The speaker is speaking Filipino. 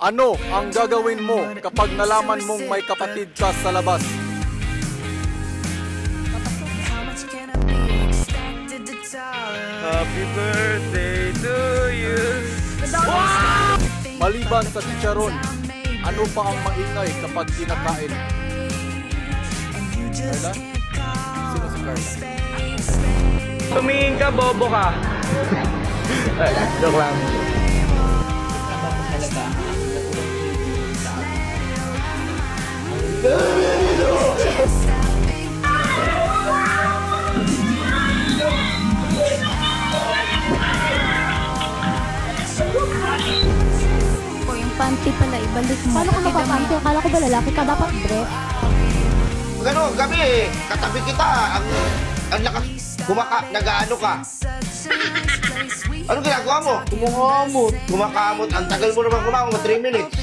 Ano ang gagawin mo kapag nalaman mong may kapatid ka sa labas? Happy birthday to you. Maliban sa chicharon, ano pa ang maingay kapag kinakain? Carla? Sino si Carla? Tumingin ka, bobo ka. Joke lang. O yung panty pala, ibalik mo. Paano ka mapapanty? Akala ko ba lalaki ka? Dapat dress. Ano, gabi katabi kita, ang lakas, nag-ano ka. Ano ginagawa mo? Kumakamot. Ang tagal mo naman kumakamot, 3 minutes.